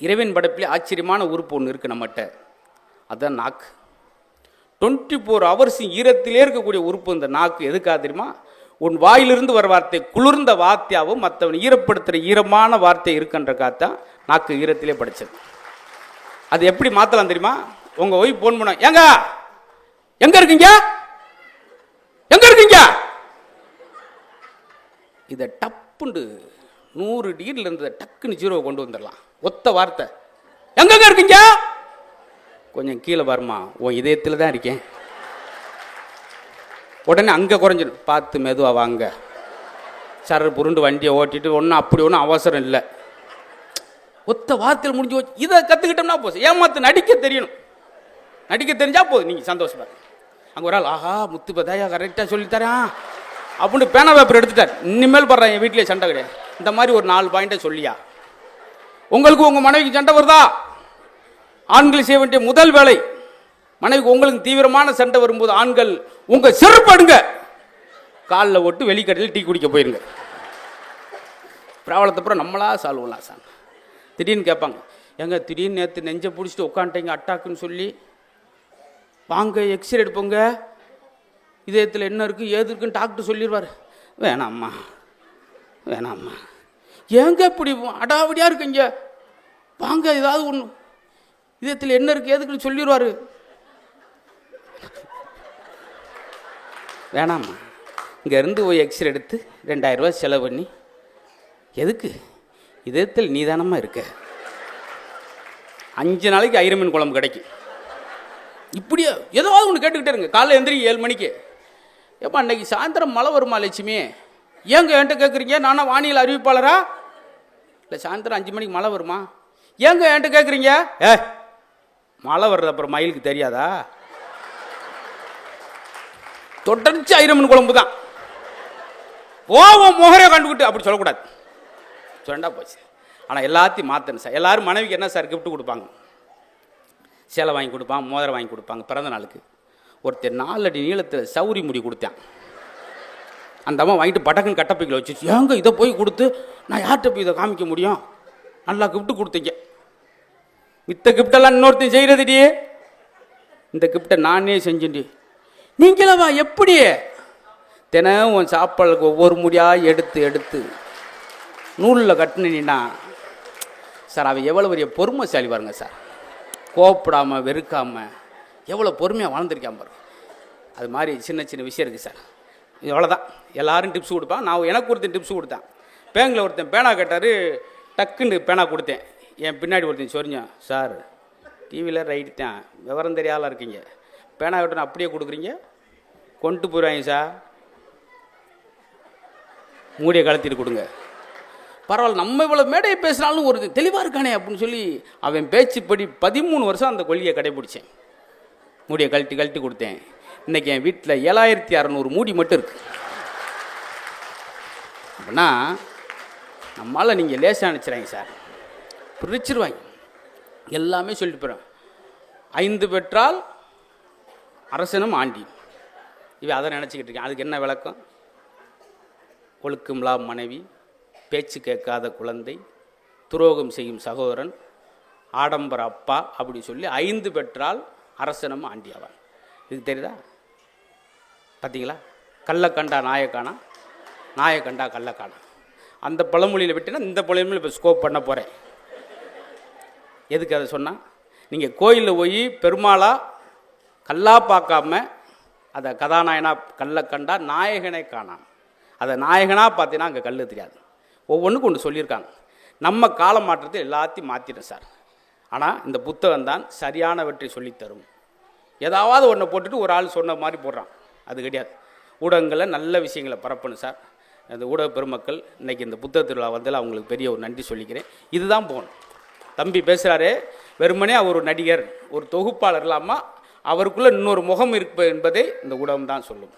Speaker 1: இறைவன் படைப்பில் ஆச்சரியமான உறுப்பு ஒன்று இருக்குது நம்மகிட்ட, அதுதான் நாக்கு. 24 ஹவர்ஸ் ஈரத்திலே இருக்கக்கூடிய உறுப்பு இந்த நாக்கு. எதுக்காக தெரியுமா, உன் வாயிலிருந்து வர வார்த்தை குளிர்ந்த வார்த்தையாகவும் மற்றவன் ஈரப்படுத்துகிற ஈரமான வார்த்தை இருக்குன்றக்காகத்தான் நாக்கு ஈரத்திலே படித்தது. அது எப்படி மாற்றலாம் தெரியுமா, உங்கள் ஒய்ஃப் ஃபோன் பண்ண, ஏங்க எங்கே இருக்கீங்க எங்கே இருக்கீங்க, இதை டப்புண்டு 100 டிகிரியில் இருந்ததை டக்குன்னு 0 கொண்டு வந்துடலாம். ஒத்த வார்த்தை, எங்கெங்க இருக்கீங்க, கொஞ்சம் கீழே பாருமா, உன் இதயத்தில் தான் இருக்கேன். உடனே அங்கே குறைஞ்சிடும், பார்த்து மெதுவாக வாங்க, சர புருண்டு வண்டியை ஓட்டிட்டு ஒன்றும் அப்படி ஒன்றும் அவசரம் இல்லை. ஒத்த வார்த்தையில் முடிஞ்சு போச்சு. இதை கற்றுக்கிட்டோம்னா போதும். ஏமாத்து நடிக்க தெரியணும், நடிக்க தெரிஞ்சால் போதும், நீங்கள் சந்தோஷமா. அங்கே ஒரு ஆள், ஆஹா முத்து பதாயா கரெக்டாக சொல்லித்தரேன் அப்படின்னு பேனா பேப்பர் எடுத்துட்டார். இனிமேல் படுறேன், என் வீட்டிலே சண்டை கிடையாது. இந்த மாதிரி ஒரு 4 பாயிண்ட்டை சொல்லியா. உங்களுக்கு உங்கள் மனைவிக்கு சண்டை வருதா, ஆண்கள் செய்ய வேண்டிய முதல் வேலை, மனைவிக்கு உங்களுக்கு தீவிரமான சண்டை வரும்போது ஆண்கள் உங்க செருப்படுங்க, காலில் ஓட்டு வெளிக்கடையில் டீ குடிக்க போயிருங்க. பிராவலத்தை அப்புறம் நம்மளா சால்வ் பண்ணலாம் சார். திடீர்னு கேட்பாங்க, எங்க திடீர்னு நேற்று நெஞ்சை பிடிச்சிட்டு உட்காந்துட்டீங்க அட்டாக்குன்னு சொல்லி, வாங்க எக்ஸ்ரே எடுப்போங்க, இதயத்தில் என்ன இருக்குது ஏது இருக்குன்னு டாக்டர் சொல்லிடுவார். வேணாம்மா வேணாம்மா, ஏங்க இப்படி அடாவடியாக இருக்குங்க, வாங்க ஏதாவது ஒன்று இதயத்தில் என்ன இருக்குது ஏதுக்குன்னு சொல்லிடுவார். வேணாம்மா, இங்கேருந்து போய் எக்ஸ்ரே எடுத்து 2000 ரூபா செலவு பண்ணி எதுக்கு, இதயத்தில் நீதானமாக இருக்க, 5 நாளைக்கு ஐரமீன் குழம்பு கிடைக்கும். இப்படியே ஏதாவது ஒன்று கேட்டுக்கிட்டே இருங்க. காலைல எந்திரி 7 மணிக்கு, ஏப்பா அன்னைக்கு சாயந்தரம் மழை வருமா லட்சுமி, ஏங்க என்கிட்ட கேட்குறீங்க, நானா வானிலை அறிவிப்பாளரா, இல்லை சாயந்தரம் 5 மணிக்கு மழை வருமா, ஏங்க என்கிட்ட கேட்குறீங்க, மழை வர்றது அப்புறம் மயிலுக்கு தெரியாதா, தொடர்ச்சி ஐரமீன் குழம்பு தான், ஓவம் முகரையை கண்டுக்கிட்டு அப்படி சொல்லக்கூடாது, சொன்னா போச்சு. ஆனால் எல்லாத்தையும் மாற்றணும் சார். எல்லாரும் மனைவிக்கு என்ன சார் கிஃப்ட் கொடுப்பாங்க, சேலை வாங்கி கொடுப்பாங்க, மோதிரம் வாங்கி கொடுப்பாங்க. பிறந்த நாளுக்கு ஒருத்தர் 4 அடி நீளத்தில் சௌரி முடி கொடுத்தேன். அந்த அம்மா வாங்கிட்டு பட்டக்குன்னு கட்டப்பைக்கில் வச்சு, ஏங்க இதை போய் கொடுத்து நான் யார்கிட்ட போய் இதை காமிக்க முடியும், நல்லா கிஃப்ட் கொடுத்தீங்க. மித்த கிஃப்டெல்லாம் இன்னொருத்தையும் செய்கிறதுடியே, இந்த கிஃப்டை நானே செஞ்சுடி. நீங்களவா எப்படி, தினம் உன் சாப்பாடுக்கு ஒவ்வொரு முடியாக எடுத்து எடுத்து நூலில் கட்டினா சார், அவன் எவ்வளோ பெரிய பொறுமைசாலி பாருங்க சார், கோப்படாமல் வெறுக்காமல் எவ்வளோ பொறுமையாக வாழ்ந்துருக்கான் பாருங்க. அது மாதிரி சின்ன சின்ன விஷயம் இருக்குது சார். இது அவ்வளோதான். எல்லோரும் டிப்ஸ் கொடுப்பான். நான் எனக்கு ஒருத்தன் டிப்ஸ் கொடுத்தேன். பேங்கில் ஒருத்தன் பேனா கேட்டார், டக்குன்னு பேனா கொடுத்தேன். என் பின்னாடி ஒருத்தன் சொரிஞ்சான், சார் டிவியில் ரைட்டு தான், விவரம் தெரியாத இருக்கீங்க, பேனா கேட்டோன்னு அப்படியே கொடுக்குறீங்க, கொண்டு போயிடுவாங்க சார், மூடியை கலத்திட்டு கொடுங்க. பரவாயில்ல, நம்ம இவ்வளோ மேடையை பேசினாலும் ஒரு தெளிவாக இருக்கானே அப்படின்னு சொல்லி அவன் பேச்சுப்படி 13 வருஷம் அந்த கொள்கையை கடைபிடிச்சேன். மூடியை கழட்டி கொடுத்தேன். இன்றைக்கி என் வீட்டில் 7600 மூடி மட்டும் இருக்குது. அப்படின்னா நம்மளால் நீங்கள் லேசாக நினச்சிடாங்க சார், பிரிச்சிருவாங்க. எல்லாமே சொல்லிட்டு போகிறோம். 5 பெற்றால் அரசனும் ஆண்டி, இவன் அதை நினச்சிக்கிட்டு இருக்கேன். அதுக்கு என்ன விளக்கம்? ஒழுக்கம்லா மனைவி, பேச்சு கேட்காத குழந்தை, துரோகம் செய்யும் சகோதரன், ஆடம்பர அப்பா, அப்படி சொல்லி 5 பெற்றால் அரசனும் ஆண்டி ஆவான். இதுக்கு தெரியுதா? பார்த்தீங்களா? கல்லை கண்டா நாயக்கானா, நாயை கண்டா கள்ளக்கானா. அந்த பழமொழியில் விட்டுனா இந்த பழமொழியில் இப்போ ஸ்கோப் பண்ண போகிறேன். எதுக்கு அதை சொன்னால், நீங்கள் கோயிலில் போய் பெருமாளா கல்லா பார்க்காம அதை கதாநாயகனா கல்லை கண்டா நாயகனை காணாம். அதை நாயகனாக பார்த்தீங்கன்னா அங்கே கல் தெரியாது. ஒவ்வொன்றுக்கும் ஒன்று சொல்லியிருக்காங்க. நம்ம கால மாற்றத்தை எல்லாத்தையும் மாற்றிட்டோம் சார். ஆனால் இந்த புத்தகம் தான் சரியானவற்றை சொல்லித்தரும். ஏதாவது ஒன்றை போட்டுட்டு ஒரு ஆள் சொன்ன மாதிரி போடுறான், அது கிடையாது. ஊடகங்களில் நல்ல விஷயங்களை பரப்பணும் சார். அந்த ஊடக பெருமக்கள் இன்றைக்கி இந்த புத்தக திருவிழா வந்தால் அவங்களுக்கு பெரிய ஒரு நன்றி சொல்லிக்கிறேன். இதுதான் போகணும். தம்பி பேசுகிறாரு, வெறுமனே அவர் ஒரு நடிகர், ஒரு தொகுப்பாளர் இல்லாமல் அவருக்குள்ளே இன்னொரு முகம் இருப்பு என்பதை இந்த ஊடகம் தான் சொல்லும்.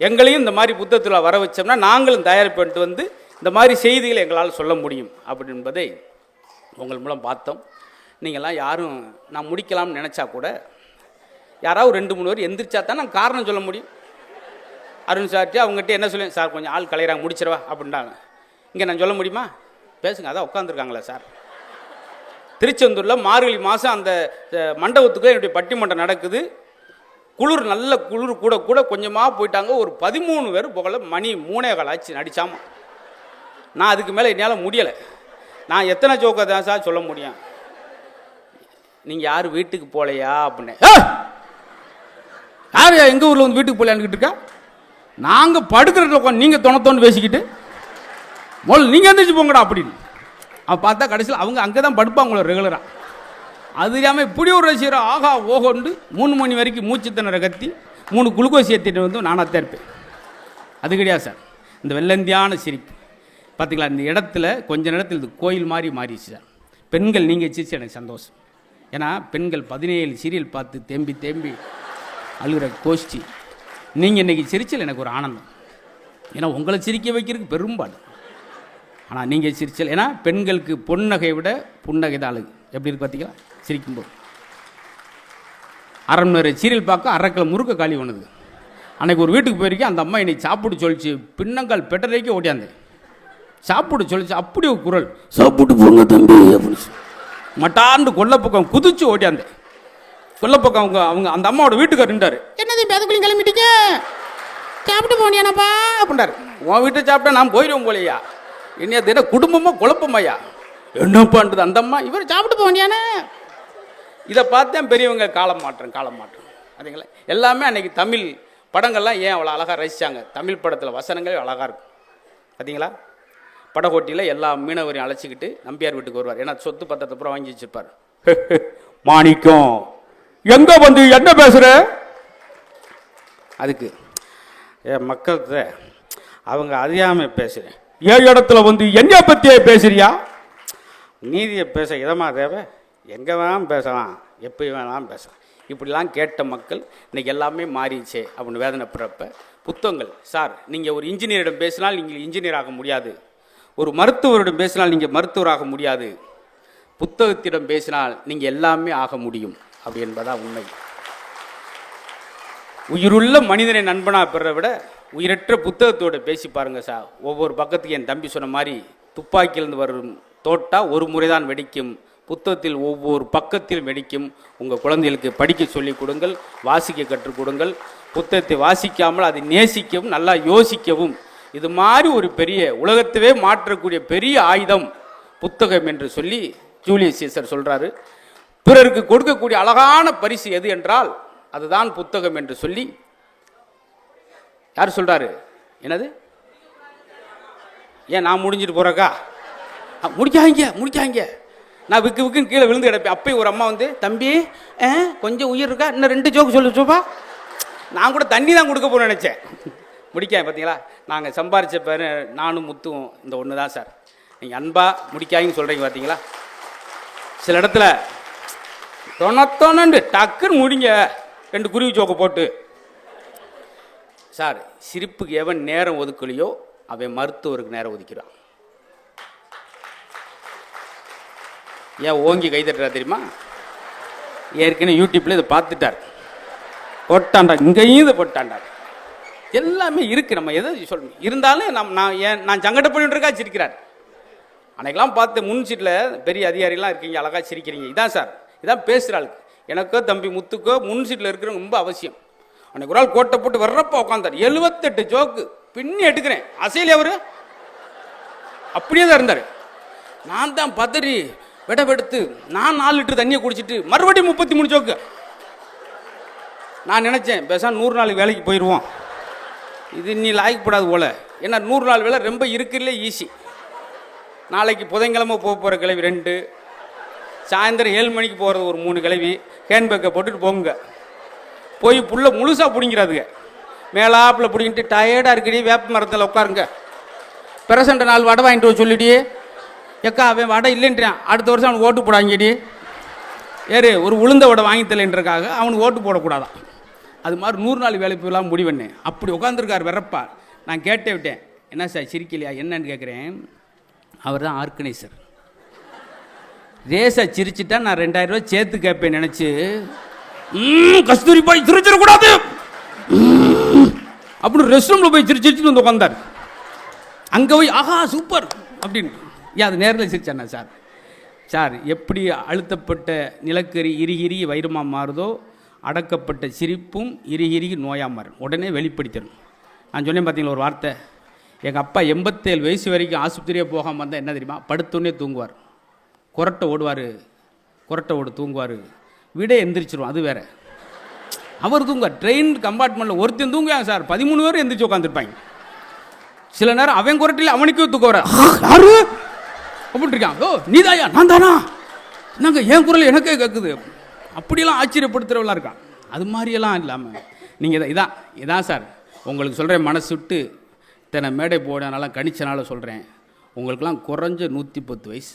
Speaker 1: எங்களையும் இந்த மாதிரி புத்தக திருவிழா வர வச்சோம்னா நாங்களும் தயாரிப்பு பண்ணிட்டு வந்து இந்த மாதிரி செய்திகளை எங்களால் சொல்ல முடியும் அப்படி என்பதை உங்கள் மூலம் பார்த்தோம். நீங்கள்லாம் யாரும் நான் முடிக்கலாம்னு நினச்சா கூட யாராவது 2-3 பேர் எந்திரிச்சா தான் நான் காரணம் சொல்ல முடியும். அருண் சார்ட்டு அவங்ககிட்ட என்ன சொல்லுவேன், சார் கொஞ்சம் ஆள் கலையிறாங்க முடிச்சிடவா அப்படின்ட்டாங்க. இங்கே நான் சொல்ல முடியுமா? பேசுங்க, அதான் உட்காந்துருக்காங்களா சார். திருச்செந்தூரில் மார்கழி மாதம் அந்த மண்டபத்துக்கு என்னுடைய பட்டிமன்றம் நடக்குது. குளிர், நல்ல குளிர் கூட கூட கொஞ்சமாக போயிட்டாங்க. ஒரு 13 பேர் போகல, மணி 3:15 ஆச்சு நடிச்சாமா. நான் அதுக்கு மேலே என்னால் முடியலை. நான் எத்தனை ஜோக்கை தான் சார் சொல்ல முடியும்? நீங்கள் யார் வீட்டுக்கு போகலையா அப்படின்னு. யார் எங்கள் ஊரில் வந்து வீட்டுக்கு போகலையான்னு இருக்கா? நாங்கள் படுக்கிற உட்காந்து நீங்கள் தொணத்தோன்னு பேசிக்கிட்டு முதல்ல நீங்கள் எந்திரிச்சு போங்கடா அப்படின்னு. அவன் பார்த்தா கடைசியில் அவங்க அங்கே தான் படுப்பாங்களோ ரெகுலராக. அது இல்லாமல் இப்படி ஒரு ரசிகர் ஆகா ஓகோண்டு 3 மணி வரைக்கும் மூச்சு திணற கத்தி 3 குளுக்கோஸ் ஏற்றிட்டு வந்து நானாக இருப்பேன். அது கிடையாது சார். இந்த வெள்ளந்தியான சிரிப்பு பார்த்தீங்களா? இந்த இடத்துல கொஞ்ச நேரத்தில் இது கோயில் மாதிரி மாறிடுச்சு சார். பெண்கள் நீங்கள் சிரிச்சு எனக்கு சந்தோஷம். ஏன்னா பெண்கள் 17 சீரியல் பார்த்து தேம்பி தேம்பி அழுகிற கோஷ்டி. நீங்கள் இன்றைக்கி சிரிச்சல் எனக்கு ஒரு ஆனந்தம். ஏன்னா உங்களை சிரிக்க வைக்கிறதுக்கு பெரும்பாடு. ஆனால் நீங்கள் சிரிச்சல், ஏன்னா பெண்களுக்கு பொன்னகை விட புன்னகை தான் அழகு. எப்படி இருக்கு பார்த்தீங்களா? சிரிக்கும்போது 1/2 மணி நேரம் சீரியல் பார்க்க அரைக்கில் முறுக்க காலி ஒன்றுது. அன்றைக்கி ஒரு வீட்டுக்கு போயிருக்கேன், அந்த அம்மா என்னை சாப்பிட்டு சொல்லிச்சு, பின்னங்கால் பெட்டரைக்கு ஓடியாந்தேன். சாப்பிட்டு சொல்லிச்சு, அப்படி ஒரு குரல், சாப்பிட்டு போங்க தம்பி அப்படின்னு மட்டாண்டு கொல்லப்பக்கம் குதிச்சு ஓடியாந்தேன். கொல்லப்பக்கம் அவங்க அந்த அம்மாவோட வீட்டுக்கார் நின்றாரு. என்னது பேதக்குள்ளையும் கிளம்பிட்டீங்க, சாப்பிட்டு போனியானப்பா அப்படின்றாரு. உன் வீட்டை சாப்பிட்டா நான் போயிடுவோம் போலையா, என்ன தின குடும்பமாக குழப்பமையா என்ன பண்ணுறது அந்த அம்மா, இவர் சாப்பிட்டு போனியானே. இதை பார்த்தேன் பெரியவங்க காலம் மாற்றம் அதுங்களா. எல்லாமே அன்றைக்கி தமிழ் படங்கள்லாம் ஏன் அவ்வளோ அழகாக ரசித்தாங்க. தமிழ் படத்தில் வசனங்களே அழகாக இருக்கும் பார்த்தீங்களா? படகோட்டியில் எல்லா மீனவரையும் அழைச்சிக்கிட்டு நம்பியார் வீட்டுக்கு வருவார். ஏன்னா சொத்து பத்திரத்தை அப்புறம் வாங்கி வச்சுருப்பார். மாணிக்கம் எங்கே வந்து என்ன பேசுகிற? அதுக்கு மக்கள்கிட்ட அவங்க அறியாமல் பேசுகிறேன். ஏன் இடத்துல வந்து என்ன பற்றியே பேசுறியா? நீதியை பேச இதமாக தேவை, எங்கே வேணாலும் பேசலாம், எப்படி வேணாலும் பேசலாம். இப்படிலாம் கேட்ட மக்கள் இன்றைக்கி எல்லாமே மாறிடுச்சே அப்படின்னு வேதனைப்படுறப்ப புத்தகங்கள். சார் நீங்கள் ஒரு இன்ஜினியரிடம் பேசினால் நீங்கள் இன்ஜினியர் ஆக முடியாது, ஒரு மருத்துவரிடம் பேசினால் நீங்கள் மருத்துவராக முடியாது, புத்தகத்திடம் பேசினால் நீங்கள் எல்லாமே ஆக முடியும். அப்படி என்பதான் உண்மை. உயிருள்ள மனிதனை நண்பனாக பெற விட உயிரற்ற புத்தகத்தோடு பேசி பாருங்கள் சார். ஒவ்வொரு பக்கத்துக்கு என் தம்பி சொன்ன மாதிரி துப்பாக்கியிலிருந்து வரும் தோட்டா ஒரு முறை தான் வெடிக்கும், புத்தகத்தில் ஒவ்வொரு பக்கத்திலும் வெடிக்கும். உங்கள் குழந்தைகளுக்கு படிக்க சொல்லிக் கொடுங்கள், வாசிக்க கற்றுக் கொடுங்கள். புத்தகத்தை வாசிக்காமல் அதை நேசிக்கவும் நல்லா யோசிக்கவும். இது மாதிரி ஒரு பெரிய உலகத்தவே மாற்றக்கூடிய பெரிய ஆயுதம் புத்தகம் என்று சொல்லி ஜூலியஸ் சீசர் சொல்கிறாரு. பிறருக்கு கொடுக்கக்கூடிய அழகான பரிசு எது என்றால் அதுதான் புத்தகம் என்று சொல்லி யார் சொல்கிறாரு? என்னது? ஏன் நான் முடிஞ்சிட்டு போகிறக்கா? முடிக்காங்க. நான் விக்குன்னு கீழே விழுந்து கிடப்பேன். அப்பயும் ஒரு அம்மா வந்து, தம்பி கொஞ்சம் உயிர் இருக்கா, இன்னும் 2 ஜோக்கு சொல்லுப்பா. நான் கூட தண்ணி தான் கொடுக்க போகிறேன்னு நினச்சேன். முடிக்காங்க. பார்த்தீங்களா? நாங்கள் சம்பாரித்த பேர் நானும் முத்துவும் இந்த ஒன்று தான் சார். நீங்கள் அன்பா முடிக்காங்கன்னு சொல்கிறீங்க பார்த்தீங்களா? சில இடத்துல தொணத்தோனண்டு டக்குன்னு முடிங்க 2 குருவி ஜோக்கை போட்டு. சார் சிரிப்புக்கு எவன் நேரம் ஒதுக்கலையோ அவன் மருத்துவருக்கு நேரம் ஒதுக்கிறான். ஏன் ஓங்கி கை தட்டுறா தெரியுமா? ஏற்கனவே யூடியூப்பில் இதை பார்த்துட்டார், போட்டாண்டா, இங்கேயும் இதை போட்டாண்டார். எல்லாமே இருக்குது, நம்ம எதை சொல்லணும். இருந்தாலும் நான் சங்கடப்பட்டுருக்கா சிரிக்கிறார். அன்னைக்கெல்லாம் பார்த்து முன் சீட்டில் பெரிய அதிகாரிலாம் இருக்கீங்க, அழகாக சிரிக்கிறீங்க. இதான் சார், இதான் பேசுகிற ஆளுக்கு. எனக்கோ தம்பி முத்துக்கோ முன் சீட்டில் இருக்கிறவங்க ரொம்ப அவசியம். அன்னைக்கு ஒரு ஆள் கோட்டை போட்டு வர்றப்ப உட்காந்தார், 78 ஜோக்கு பின்னி எடுக்கிறேன், அசையிலே அவரு அப்படியே தான் இருந்தார். நான் தான் பதறி விடவெடுத்து நான் 4 லிட்டர் தண்ணியை குடிச்சிட்டு மறுபடியும் 33 ஜோக்கு. நான் நினச்சேன், பேசாம 100 நாள் வேலைக்கு போயிடுவோம், இது நீ லாய்க்கப்படாது போல. ஏன்னா 100 நாள் வேலை ரொம்ப இருக்குல்ல, ஈஸி. நாளைக்கு புதன்கிழமை போகிற கிளவி 2, சாயந்தரம் 7 மணிக்கு போகிறது ஒரு 3 கிளவி. ஹேண்ட்பேக்கை போட்டுட்டு போங்க, போய் புள்ள முழுசாக பிடிங்கிறாதுங்க. மேலாப்பில் பிடிங்கிட்டு டயர்டாக இருக்கடி வேப்ப மரத்தில் உட்காருங்க, பிரசண்ட நாள் வடை வாங்கிட்டு வர சொல்லிடி. எக்கா அவன் வடை இல்லைன்றான், அடுத்த வருஷம் அவனுக்கு ஓட்டு போடாங்கடி. ஏறு ஒரு உளுந்த வடை வாங்கி தரலைன்றக்காக அவனுக்கு ஓட்டு போடக்கூடாதான். அது மாதிரி 100 நாள் வேலை போயெல்லாம் முடிவண்ணேன். அப்படி உட்காந்துருக்கார் வெறப்பா. நான் கேட்டே விட்டேன், என்ன சார் சிரிக்கலையா என்னன்னு கேட்குறேன். அவர் தான் ஆர்கனைசர். ரேஸை சிரிச்சிட்டா நான் 2000 ரூபா சேர்த்து கேட்பேன் நினச்சி, கஸ்தூரி போய் சிரிச்சிடக்கூடாது அப்படின்னு ரெஸ்ட் ரூமில் போய் சிரிச்சிட்டு வந்து உட்காந்தார். அங்கே போய் ஆஹா சூப்பர் அப்படின்னு ஏன் அது நேரில் சிரிச்சாண்ணா சார். சார் எப்படி அழுத்தப்பட்ட நிலக்கரி இறுகி வைரமாக மாறுதோ, அடக்கப்பட்ட சிரிப்பும் இறுகி நோயாக மாறும். உடனே வெளிப்படுத்தணும். நான் சொன்னேன் பார்த்தீங்களா ஒரு வார்த்தை, எங்கள் அப்பா 87 வயசு வரைக்கும் ஆஸ்பத்திரியே போகாமல் வந்தால் என்ன தெரியுமா, படுத்தோடனே தூங்குவார், கொரட்டை ஓடு தூங்குவார், வீடே எந்திரிச்சிருவோம். அது வேற, அவர் தூங்குவார். ட்ரெயின் கம்பார்ட்மெண்ட்டில் ஒருத்தன் தூங்குவாங்க சார், 13 பேர் எந்திரிச்சு உட்காந்துருப்பாங்க. சில நேரம் அவன் கொரட்டில் அவனுக்கே தூக்க வர, யாரு அப்படின்னு இருக்கான். ஓ நீதாயா, நான் தானா, என்னங்க என் குரல் எனக்கே கேட்குது. அப்படியெல்லாம் ஆச்சரியப்படுத்துகிறவெல்லாம் இருக்கான். அது மாதிரியெல்லாம் இல்லாமல் நீங்கள் இதான் சார் உங்களுக்கு சொல்கிறேன். மனசு விட்டு இத்தனை மேடை போடனால கணிச்சனால சொல்கிறேன், உங்களுக்கெல்லாம் குறைஞ்ச 110 வயசு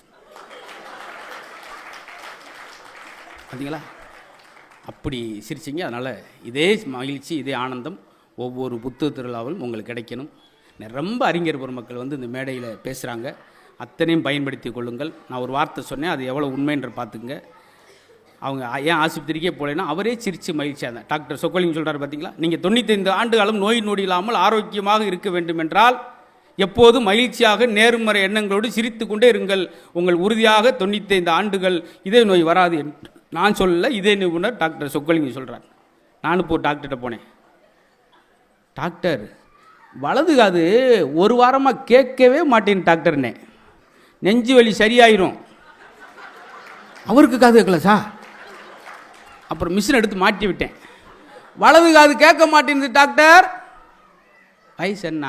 Speaker 1: பார்த்தீங்களா, அப்படி சிரிச்சிங்க. அதனால் இதே மகிழ்ச்சி இதே ஆனந்தம் ஒவ்வொரு புத்தக திருவிழாவிலும் உங்களுக்கு கிடைக்கணும். ரொம்ப அறிஞர் பெருமக்கள் இந்த மேடையில் பேசுகிறாங்க, அத்தனையும் பயன்படுத்தி கொள்ளுங்கள். நான் ஒரு வார்த்தை சொன்னேன், அது எவ்வளோ உண்மைன்ற பார்த்துங்க. அவங்க ஏன் ஆஸ்பத்திரிக்கே போலேன்னா அவரே சிரித்து மகிழ்ச்சியாக இருந்தார். டாக்டர் சொக்கலிங்க சொல்கிறார் பார்த்தீங்களா, நீங்கள் 95 ஆண்டு காலம் நோய் நொடி இல்லாமல் ஆரோக்கியமாக இருக்க வேண்டும் என்றால் எப்போதும் மகிழ்ச்சியாக நேர்மறை எண்ணங்களோடு சிரித்து கொண்டே இருங்கள். உங்கள் உறுதியாக 95 ஆண்டுகள் இதே நோய் வராது என்று நான் சொல்லலை, இதே நிபுணர் டாக்டர் சொக்கலிங்க சொல்கிறார். நானும் இப்போ டாக்டர்கிட்ட போனேன். டாக்டர் வலது காது ஒரு வாரமாக கேட்கவே மாட்டேன் டாக்டர்னே, நெஞ்சு வலி சரியாயிரும். அவருக்கு காது கேட்கல சார். அப்புறம் மிஷின் எடுத்து மாட்டி விட்டேன். வலது காது கேட்க மாட்டேங்குது டாக்டர். வயசு என்ன,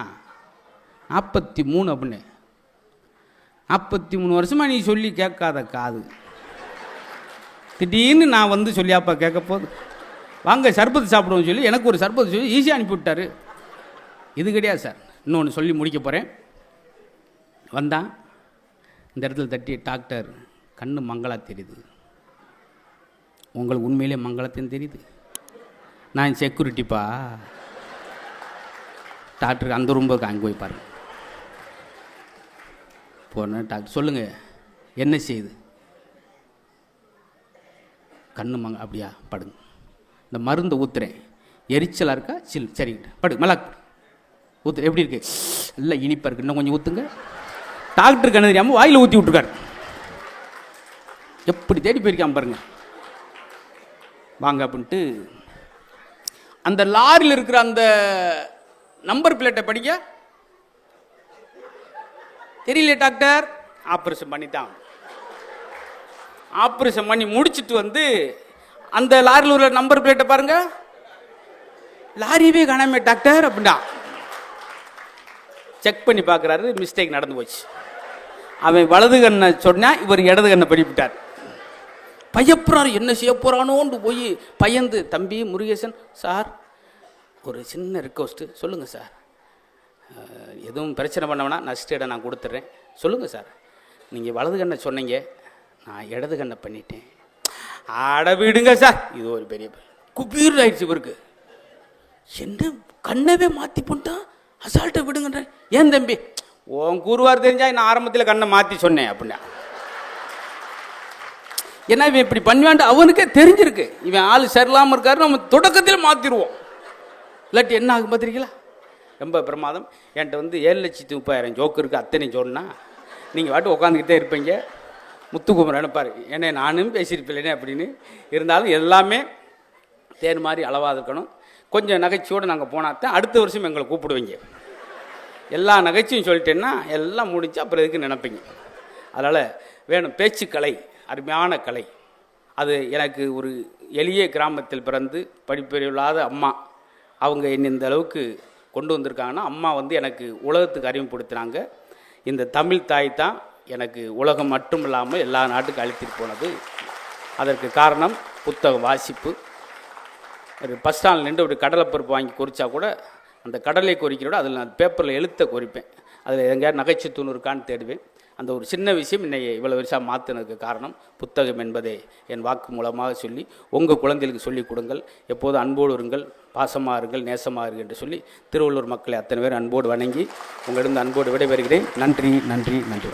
Speaker 1: 43 அப்படின்னு. 43 வருஷமாக நீ சொல்லி கேட்காத காது, திடீர்னு நான் சொல்லியாப்பா கேட்க போகுது, வாங்க சர்பத்து சாப்பிடுவோம் சொல்லி எனக்கு ஒரு சர்பத்து சொல்லி ஈஸியாக அனுப்பிவிட்டார். இது கிடையாது சார். இன்னொன்று சொல்லி முடிக்க போகிறேன். வந்தான் இந்த இடத்துல தட்டி, டாக்டர் கண்ணு மங்களா தெரியுது, உங்களுக்கு உண்மையிலே மங்களத்தையும் தெரியுது, நான் செக்யூரிட்டிப்பா. டாக்டருக்கு அந்த ரூம்புக்கு அங்கே போய் பாருங்க. போனேன், டாக்டர் சொல்லுங்கள் என்ன செய்யுது, கண்ணு அப்படியா, படுங்க, இந்த மருந்தை ஊற்றுறேன், எரிச்சலாக இருக்கா, சரிங்க படு, மேலே ஊற்று, எப்படி இருக்கு, இல்லை இனிப்பாக இருக்கு, இன்னும் கொஞ்சம் ஊற்றுங்க. டாக்டருக்கு என்ன தெரியாமல் வாயில் ஊற்றி விட்டுருக்காரு. எப்படி தேடி போயிருக்கான் பாருங்க. வாங்க அப்படின்ட்டு அந்த லாரியில் இருக்கிற அந்த நம்பர் பிளேட்டை படிக்க தெரியல டாக்டர். ஆப்ரேஷன் பண்ணித்தான். ஆப்ரேஷன் பண்ணி முடிச்சுட்டு அந்த லாரியில் உள்ள நம்பர் பிளேட்டை பாருங்க, லாரியவே காணாமே டாக்டர் அப்படின்னா செக் பண்ணி பார்க்குறாரு, மிஸ்டேக் நடந்து போச்சு. அவன் வலது கண்ணை சொன்னா இவர் இடது கண்ணை படிப்பிட்டார். பயப்புறாரு, என்ன செய்ய போகிறானோன்னு போய் பயந்து, தம்பி முருகேசன் சார் ஒரு சின்ன ரிக்வஸ்ட்டு சொல்லுங்கள் சார், எதுவும் பிரச்சனை பண்ணவனா நஷ்ட இடம் நான் கொடுத்துட்றேன், சொல்லுங்கள் சார், நீங்கள் வலது கண்ணை சொன்னீங்க, நான் இடது கண்ணை பண்ணிட்டேன். ஆட விடுங்க சார், இது ஒரு பெரிய குபீர் ஆயிடுச்சு இவருக்கு. என்ன கண்ணவே மாற்றி பண்ணிட்டான், அசால்ட்டை விடுங்கன்ற. ஏன் தம்பி உன் கூறுவார் தெரிஞ்சா நான் ஆரம்பத்தில் கண்ணை மாற்றி சொன்னேன் அப்படின்னா ஏன்னா இவன் இப்படி பண்ணுவான்ட்டு அவனுக்கே தெரிஞ்சிருக்கு. இவன் ஆள் சரியில்லாமல் இருக்காரு, நம்ம தொடக்கத்தில் மாற்றிடுவோம். இல்லாட்டி என்ன ஆகும் பார்த்துருக்கீங்களா? ரொம்ப பிரமாதம். என்கிட்ட வந்து 7,30,000 ஜோக்கு இருக்குது. அத்தனை சொன்னால் நீங்கள் வாட்டு உட்காந்துக்கிட்டே இருப்பீங்க. முத்துக்குமர் நினைப்பார், ஏன்னா நானும் பேசியிருப்பேனே அப்படின்னு. இருந்தாலும் எல்லாமே தேன் மாதிரி அளவாக இருக்கணும். கொஞ்சம் நகைச்சியோடு நாங்கள் போனால் தான் அடுத்த வருஷம் எங்களை கூப்பிடுவீங்க. எல்லா நகைச்சியும் சொல்லிட்டேன்னா எல்லாம் முடிஞ்சு அப்புறம் எதுக்கு நினைப்பீங்க. அதனால் வேணும் பேச்சுக்கலை, அருமையான கலை. அது எனக்கு ஒரு எளிய கிராமத்தில் பிறந்து படிப்பறிவில்லாத அம்மா அவங்க என்னை இந்த அளவுக்கு கொண்டு வந்திருக்காங்கன்னா, அம்மா வந்து எனக்கு உலகத்துக்கு அறிமுகப்படுத்தினாங்க. இந்த தமிழ் தாய் தான் எனக்கு உலகம் மட்டும் இல்லாமல் எல்லா நாட்டுக்கும் அழைத்திட்டு போனது. அதற்கு காரணம் புத்தக வாசிப்பு. ஒரு பஸ் ஸ்டாண்டில் நின்று ஒரு கடலை பருப்பு வாங்கி குறித்தா கூட அந்த கடலை குறிக்கிறோட அதில் நான் பேப்பரில் எழுத்த குறிப்பேன். அதில் எங்கேயாவது நகைச்சுத்தூணு இருக்கான்னு தேடுவேன். அந்த ஒரு சின்ன விஷயம் என்னை இவ்வளோ வருஷம் மாற்றினதுக்கு காரணம் புத்தகம் என்பதை என் வாக்கு மூலமாக சொல்லி உங்கள் குழந்தைகளுக்கு சொல்லிக் கொடுங்கள். எப்போதும் அன்போடு இருங்கள், பாசமாக இருங்கள், நேசமாக இருங்கள் என்று சொல்லி திருவள்ளூர் மக்களை அத்தனை பேர் அன்போடு வணங்கி உங்களிடம் அன்போடு விடைபெறுகிறேன். நன்றி நன்றி நன்றி.